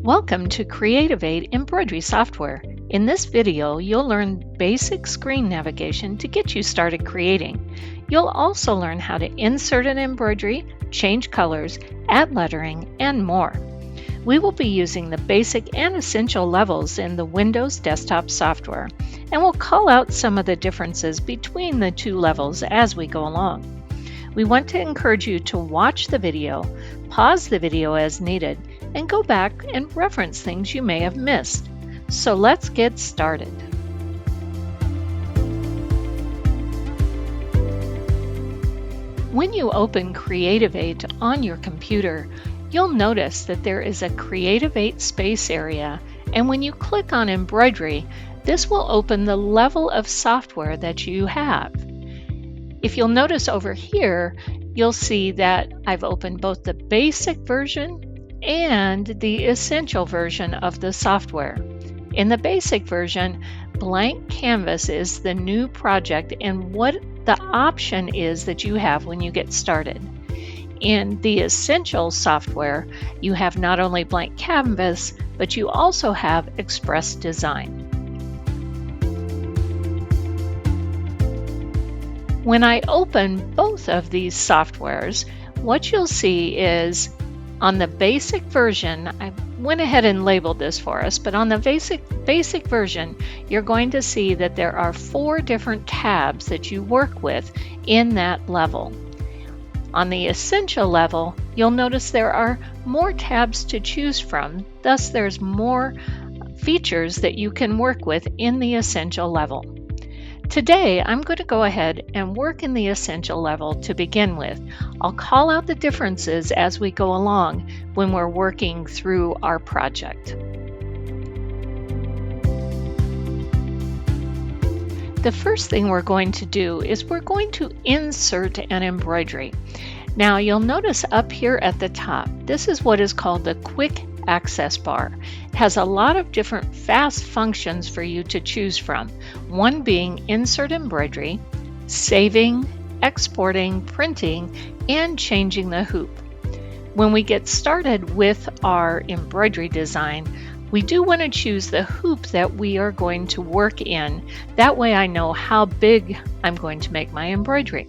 Welcome to CREATIVATE Embroidery software. In this video, you'll learn basic screen navigation to get you started creating. You'll also learn how to insert an embroidery, change colors, add lettering, and more. We will be using the basic and essential levels in the Windows desktop software, and we'll call out some of the differences between the two levels as we go along. We want to encourage you to watch the video, pause the video as needed, and go back and reference things you may have missed. So let's get started. When you open CREATIVATE on your computer, you'll notice that there is a CREATIVATE space area, and when you click on Embroidery, this will open the level of software that you have. If you'll notice over here, you'll see that I've opened both the basic version and the essential version of the software. In the basic version, blank canvas is the new project and what the option is that you have when you get started. In the essential software, you have not only blank canvas, but you also have Express Design. When I open both of these softwares, what you'll see is on the basic version, I went ahead and labeled this for us, but on the basic version, you're going to see that there are 4 different tabs that you work with in that level. On the essential level, you'll notice there are more tabs to choose from, thus there's more features that you can work with in the essential level. Today, I'm going to go ahead and work in the essential level to begin with. I'll call out the differences as we go along when we're working through our project. The first thing we're going to do is we're going to insert an embroidery. Now you'll notice up here at the top, this is what is called the quick access bar. It has a lot of different fast functions for you to choose from, one being insert embroidery, saving, exporting, printing, and changing the hoop. When we get started with our embroidery design, we do want to choose the hoop that we are going to work in. That way I know how big I'm going to make my embroidery.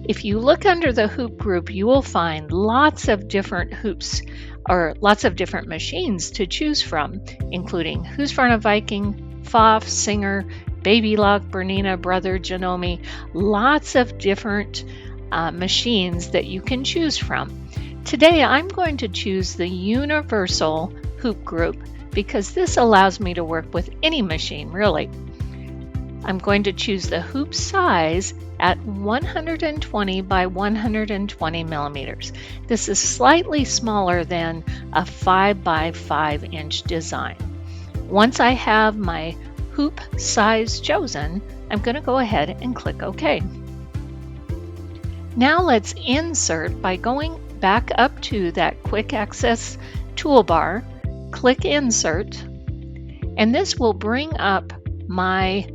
If you look under the hoop group, you will find lots of different hoops or lots of different machines to choose from, including Husqvarna Viking, Pfaff, Singer, Baby Lock, Bernina, Brother, Janome, lots of different machines that you can choose from. Today I'm going to choose the universal hoop group because this allows me to work with any machine really. I'm going to choose the hoop size at 120 by 120 millimeters. This is slightly smaller than a 5 by 5 inch design. Once I have my hoop size chosen, I'm going to go ahead and click OK. Now let's insert by going back up to that quick access toolbar, click Insert, and this will bring up my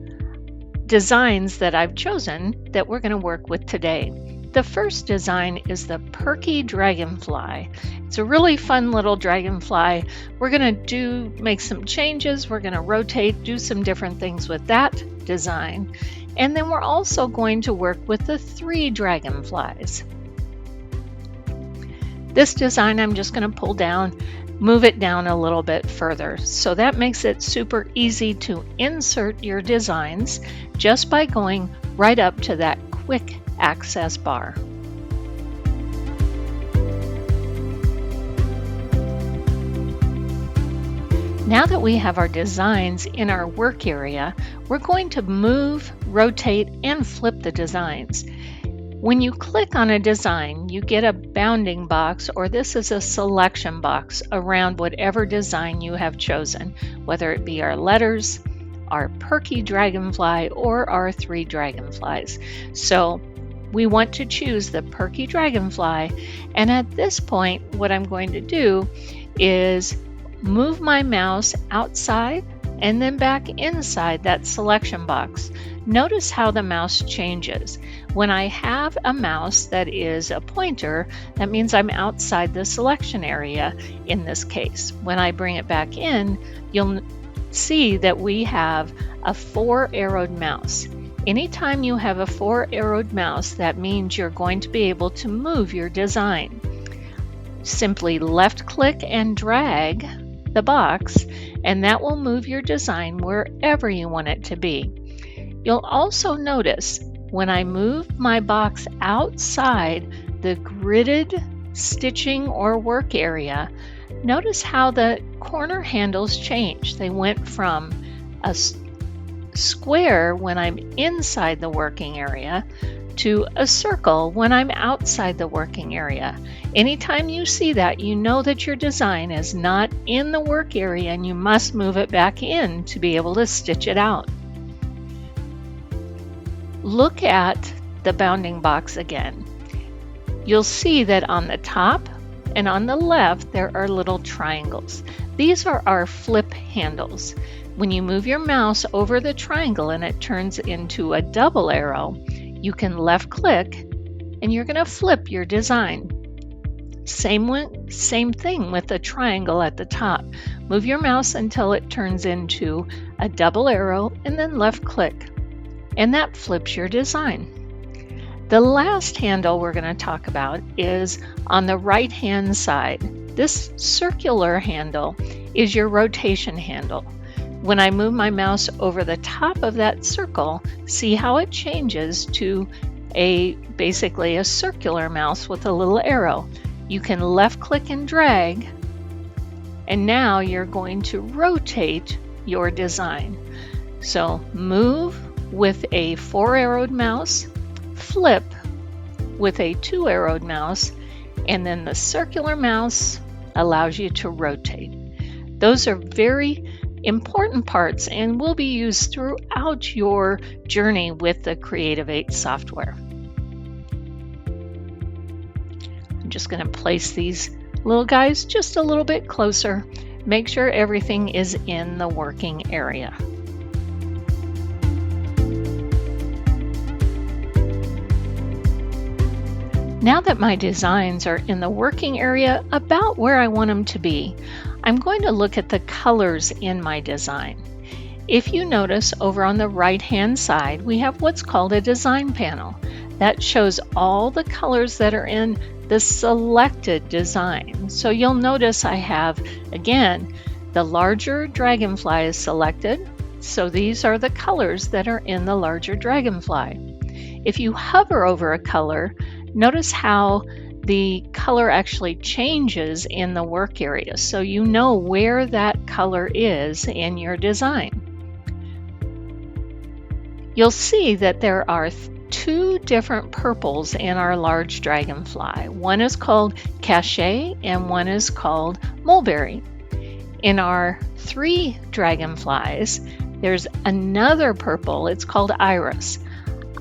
designs that I've chosen that we're going to work with today. The first design is the Perky Dragonfly. It's a really fun little dragonfly. We're going to make some changes. We're going to rotate, do some different things with that design. And then we're also going to work with the 3 dragonflies. This design I'm just going to pull down, move it down a little bit further. So that makes it super easy to insert your designs just by going right up to that quick access bar. Now that we have our designs in our work area, we're going to move, rotate, and flip the designs. When you click on a design, you get a bounding box, or this is a selection box around whatever design you have chosen, whether it be our letters, our Perky Dragonfly, or our 3 dragonflies. So we want to choose the Perky Dragonfly, and at this point, what I'm going to do is move my mouse outside and then back inside that selection box. Notice how the mouse changes. When I have a mouse that is a pointer, that means I'm outside the selection area in this case. When I bring it back in, you'll see that we have a 4-arrowed mouse. Anytime you have a 4-arrowed mouse, that means you're going to be able to move your design. Simply left click and drag the box, and that will move your design wherever you want it to be. You'll also notice when I move my box outside the gridded stitching or work area, notice how the corner handles change. They went from a square when I'm inside the working area to a circle when I'm outside the working area. Anytime you see that, you know that your design is not in the work area and you must move it back in to be able to stitch it out. Look at the bounding box again. You'll see that on the top and on the left there are little triangles. These are our flip handles. When you move your mouse over the triangle and it turns into a double arrow, you can left click and you're going to flip your design. Same thing with the triangle at the top. Move your mouse until it turns into a double arrow and then left click, and that flips your design. The last handle we're going to talk about is on the right hand side. This circular handle is your rotation handle. When I move my mouse over the top of that circle, see how it changes to basically a circular mouse with a little arrow. You can left click and drag, and now you're going to rotate your design. So move with a 4-arrowed mouse, flip with a 2-arrowed mouse, and then the circular mouse allows you to rotate. Those are very important parts and will be used throughout your journey with the CREATIVATE software. I'm just going to place these little guys just a little bit closer. Make sure everything is in the working area. Now that my designs are in the working area about where I want them to be, I'm going to look at the colors in my design. If you notice over on the right hand side, we have what's called a design panel. That shows all the colors that are in the selected design. So you'll notice I have, again, the larger dragonfly is selected. So these are the colors that are in the larger dragonfly. If you hover over a color, notice how the color actually changes in the work area, so you know where that color is in your design. You'll see that there are 2 different purples in our large dragonfly. One is called Cachet and one is called Mulberry. In our 3 dragonflies, there's another purple, it's called Iris.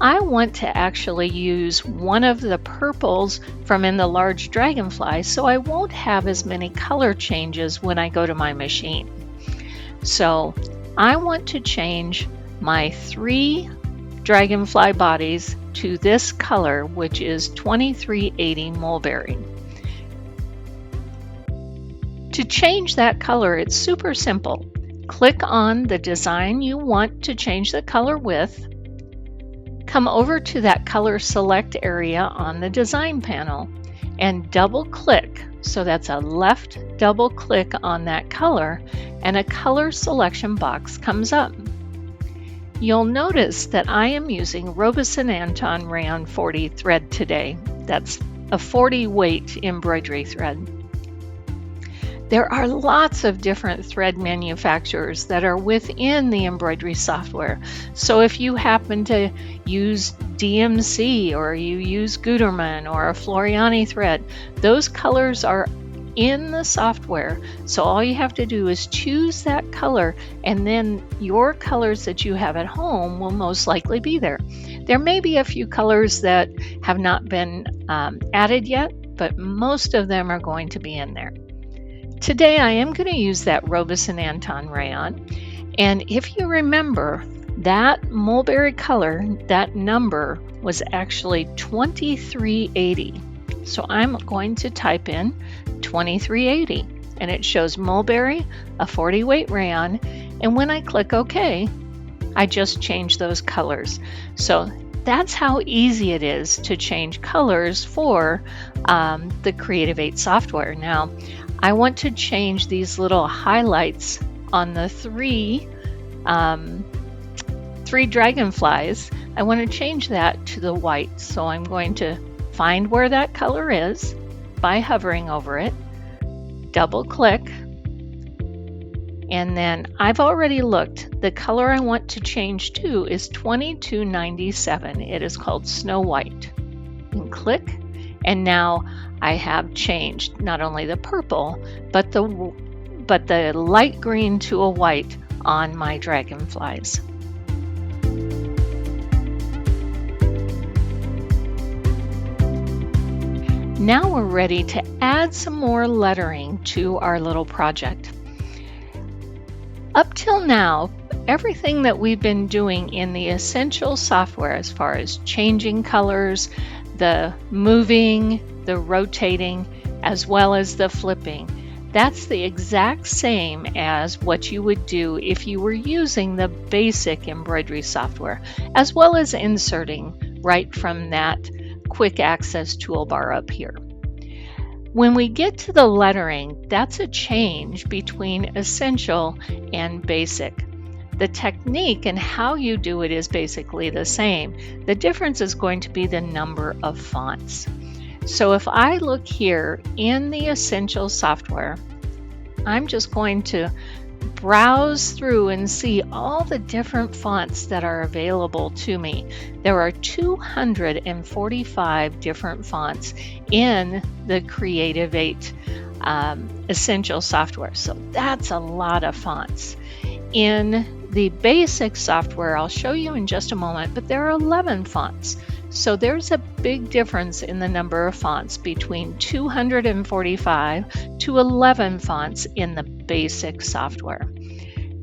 I want to actually use one of the purples from in the large dragonfly, so I won't have as many color changes when I go to my machine. So I want to change my 3 dragonfly bodies to this color, which is 2380 Mulberry. To change that color, it's super simple. Click on the design you want to change the color with. Come over to that color select area on the design panel and double click. So that's a left double click on that color and a color selection box comes up. You'll notice that I am using Robeson Anton Rayon 40 thread today. That's a 40 weight embroidery thread. There are lots of different thread manufacturers that are within the embroidery software. So if you happen to use DMC or you use Gutermann or a Floriani thread, those colors are in the software. So all you have to do is choose that color, and then your colors that you have at home will most likely be there. There may be a few colors that have not been added yet, but most of them are going to be in there. Today I am going to use that Robeson Anton rayon, and if you remember that mulberry color, that number was actually 2380. So I'm going to type in 2380, and it shows mulberry, a 40 weight rayon, and when I click OK, I just change those colors. So that's how easy it is to change colors for the CREATIVATE software. Now, I want to change these little highlights on the three dragonflies. I want to change that to the white. So I'm going to find where that color is by hovering over it, double click, and then I've already looked. The color I want to change to is 2297. It is called Snow White. And click, and now I have changed not only the purple, but the light green to a white on my dragonflies. Now we're ready to add some more lettering to our little project. Up till now, everything that we've been doing in the Essential software, as far as changing colors, the moving, the rotating, as well as the flipping, that's the exact same as what you would do if you were using the basic embroidery software, as well as inserting right from that quick access toolbar up here. When we get to the lettering, that's a change between Essential and Basic. The technique and how you do it is basically the same. The difference is going to be the number of fonts. So if I look here in the Essential software, I'm just going to browse through and see all the different fonts that are available to me. There are 245 different fonts in the CREATIVATE Essential software, so that's a lot of fonts. In the basic software, I'll show you in just a moment, but there are 11 fonts. So there's a big difference in the number of fonts between 245 to 11 fonts in the basic software.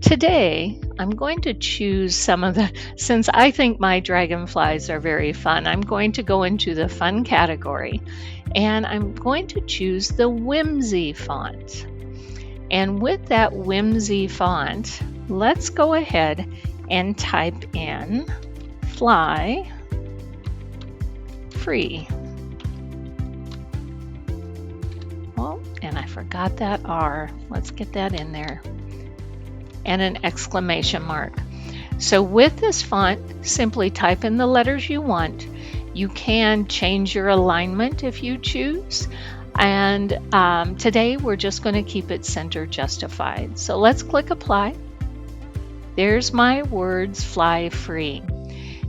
Today, I'm going to choose since I think my dragonflies are very fun, I'm going to go into the fun category, and I'm going to choose the Whimsy font. And with that Whimsy font, let's go ahead and type in Fly Free. Oh, and I forgot that R. Let's get that in there. And an exclamation mark. So with this font, simply type in the letters you want. You can change your alignment if you choose. And today we're just going to keep it center justified. So let's click Apply. There's my words, Fly Free.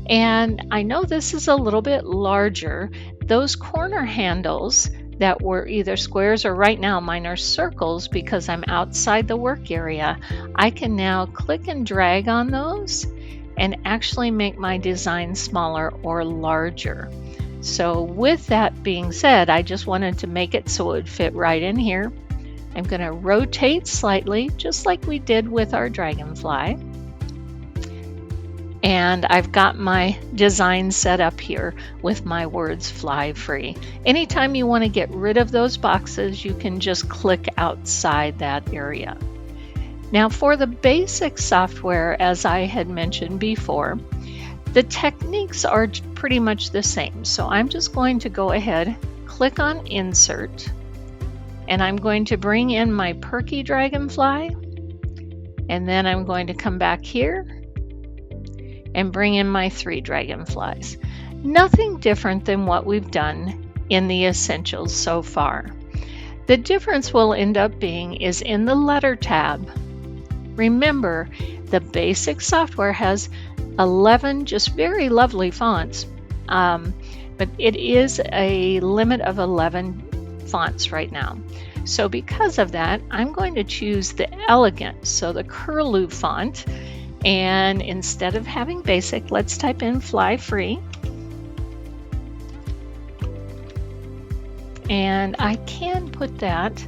And I know this is a little bit larger. Those corner handles that were either squares or right now mine are circles because I'm outside the work area, I can now click and drag on those and actually make my design smaller or larger. So with that being said, I just wanted to make it so it would fit right in here. I'm going to rotate slightly, just like we did with our dragonfly. And I've got my design set up here with my words Fly Free. Anytime you want to get rid of those boxes, you can just click outside that area. Now for the basic software, as I had mentioned before, the techniques are pretty much the same. So I'm just going to go ahead, click on Insert, and I'm going to bring in my Perky Dragonfly, and then I'm going to come back here and bring in my 3 dragonflies. Nothing different than what we've done in the Essentials so far. The difference will end up being is in the letter tab. Remember, the basic software has 11 just very lovely fonts, but it is a limit of 11 fonts right now. So because of that, I'm going to choose the Elegant, so the Curlew font. And instead of having basic, let's type in Fly Free. And I can put that,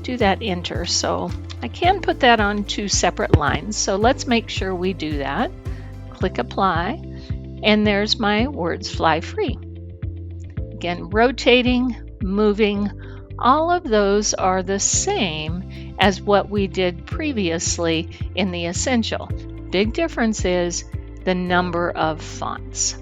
do that enter. So I can put that on 2 separate lines. So let's make sure we do that. Click Apply. And there's my words fly free. Again, rotating, moving, all of those are the same as what we did previously in the Essential. Big difference is the number of fonts.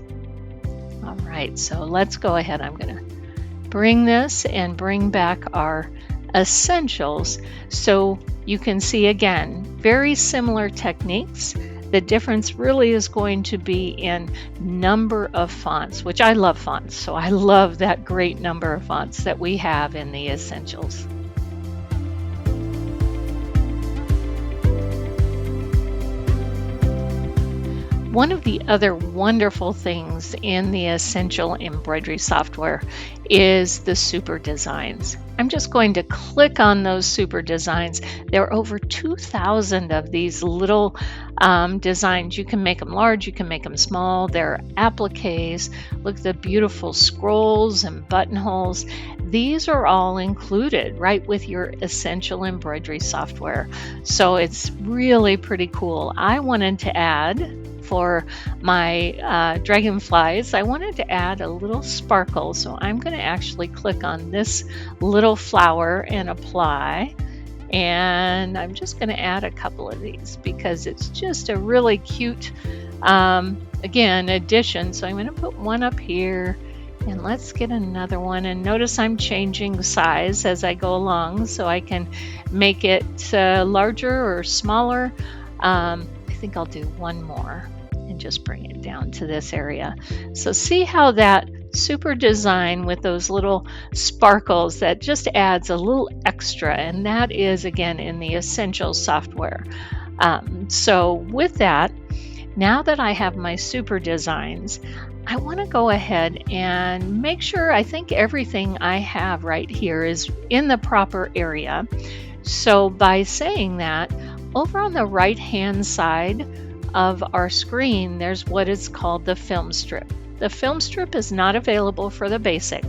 All right, so let's go ahead. I'm going to bring this and bring back our Essentials so you can see again, very similar techniques. The difference really is going to be in number of fonts, which I love fonts, so I love that great number of fonts that we have in the Essentials. One of the other wonderful things in the Essential embroidery software is the super designs. I'm just going to click on those super designs. There are over 2,000 of these little designs. You can make them large, you can make them small. There are appliques. Look at the beautiful scrolls and buttonholes. These are all included right with your Essential embroidery software. So it's really pretty cool. I wanted to add for my dragonflies, I wanted to add a little sparkle. So I'm going to actually click on this little flower and apply. And I'm just going to add a couple of these because it's just a really cute, again, addition. So I'm going to put one up here. And let's get another one. And notice I'm changing the size as I go along so I can make it larger or smaller. I think I'll do one more and just bring it down to this area. So see how that super design with those little sparkles, that just adds a little extra, and that is again in the Essential software. So with that, now that I have my super designs, I want to go ahead and make sure I think everything I have right here is in the proper area. So by saying that, over on the right hand side of our screen, there's what is called the film strip. The film strip is not available for the basic.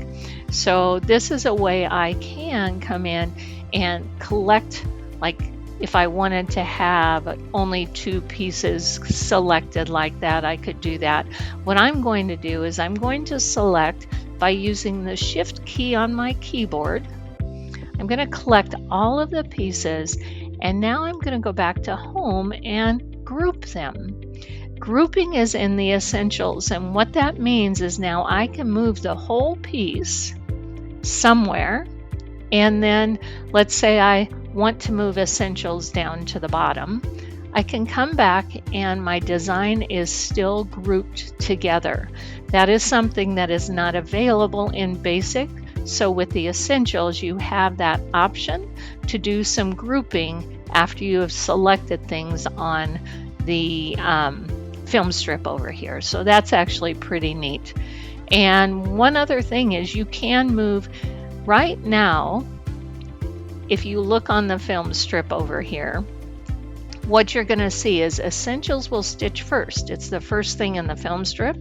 So this is a way I can come in and collect, like if I wanted to have only 2 pieces selected like that, I could do that. What I'm going to do is I'm going to select by using the Shift key on my keyboard. I'm going to collect all of the pieces, and now I'm going to go back to Home and group them. Grouping is in the Essentials, and what that means is now I can move the whole piece somewhere, and then let's say I want to move Essentials down to the bottom. I can come back and my design is still grouped together. That is something that is not available in Basic. So with the Essentials, you have that option to do some grouping after you have selected things on the film strip over here. So that's actually pretty neat. And one other thing is you can move right now. If you look on the film strip over here, what you're going to see is Essentials will stitch first. It's the first thing in the film strip,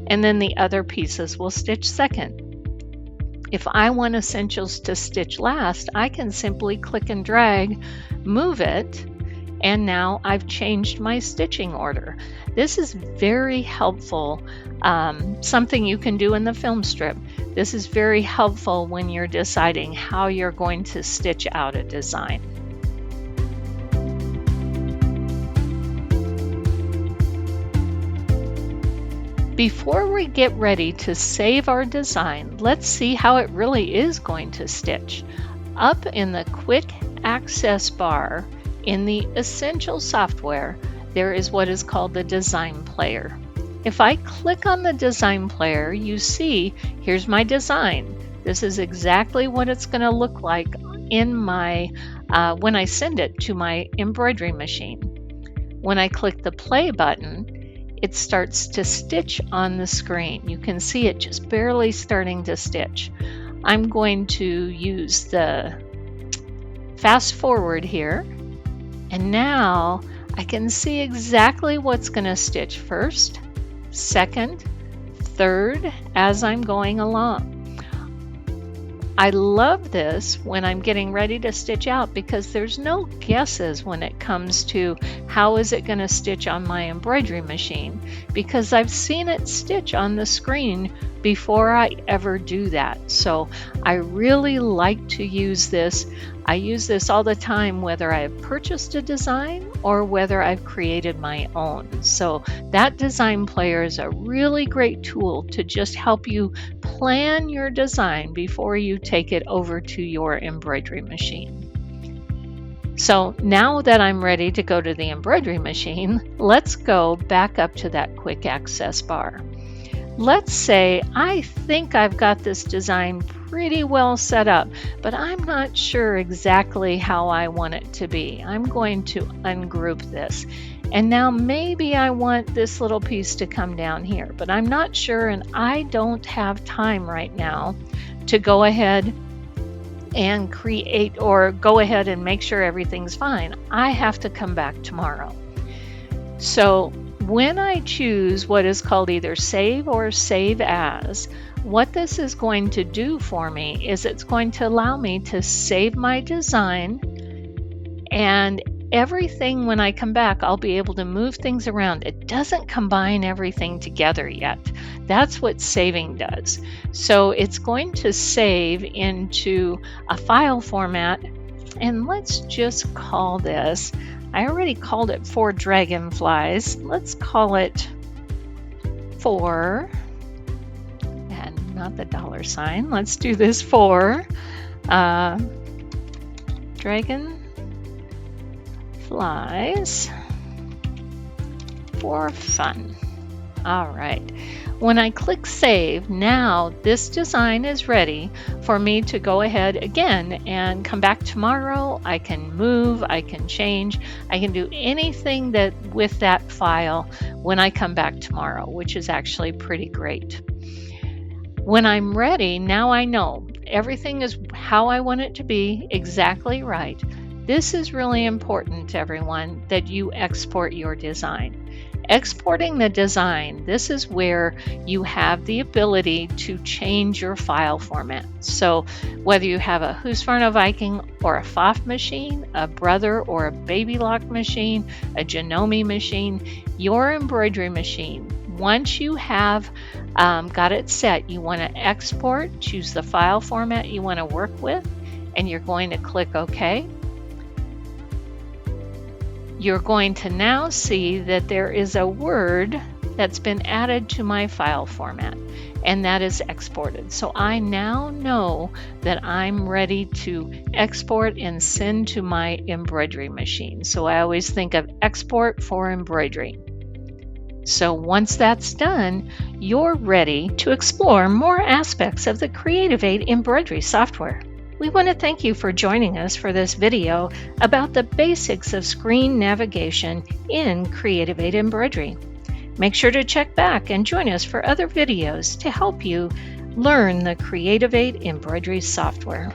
and then the other pieces will stitch second. If I want Essentials to stitch last, I can simply click and drag, move it, and now I've changed my stitching order. This is very helpful, something you can do in the film strip. This is very helpful when you're deciding how you're going to stitch out a design. Before we get ready to save our design, let's see how it really is going to stitch. Up in the Quick Access bar in the Essential software, there is what is called the Design Player. If I click on the Design Player, you see here's my design. This is exactly what it's going to look like in my when I send it to my embroidery machine. When I click the play button, it starts to stitch on the screen. You can see it just barely starting to stitch. I'm going to use the fast forward here, and now I can see exactly what's going to stitch first, second, third as I'm going along. I love this when I'm getting ready to stitch out because there's no guesses when it comes to how is it going to stitch on my embroidery machine, because I've seen it stitch on the screen before I ever do that. So I really like to use this. I use this all the time, whether I have purchased a design or whether I've created my own. So that design player is a really great tool to just help you plan your design before you take it over to your embroidery machine. So now that I'm ready to go to the embroidery machine, let's go back up to that quick access bar. Let's say I think I've got this design pretty well set up, but I'm not sure exactly how I want it to be. I'm going to ungroup this. And now maybe I want this little piece to come down here, but I'm not sure, and I don't have time right now to go ahead and create or go ahead and make sure everything's fine. I have to come back tomorrow. So when I choose what is called either save or save as, what this is going to do for me is it's going to allow me to save my design, and everything when I come back, I'll be able to move things around. It doesn't combine everything together yet. That's what saving does. So it's going to save into a file format, and let's just call this, I already called it 4 dragonflies. Let's call it 4, and not the dollar sign. Let's do this 4 dragonflies for fun. All right. When I click save, now this design is ready for me to go ahead again and come back tomorrow. I can move, I can change, I can do anything that with that file when I come back tomorrow, which is actually pretty great. When I'm ready, now I know everything is how I want it to be, exactly right. This is really important, everyone, that you export your design. Exporting the design, this is where you have the ability to change your file format. So whether you have a Husqvarna Viking or a Pfaff machine, a Brother or a Baby Lock machine, a Janome machine, your embroidery machine, once you have got it set, you want to export, choose the file format you want to work with, and you're going to click OK. You're going to now see that there is a word that's been added to my file format, and that is exported. So I now know that I'm ready to export and send to my embroidery machine. So I always think of export for embroidery. So once that's done, you're ready to explore more aspects of the CREATIVATE embroidery software. We want to thank you for joining us for this video about the basics of screen navigation in CREATIVATE Embroidery. Make sure to check back and join us for other videos to help you learn the CREATIVATE Embroidery software.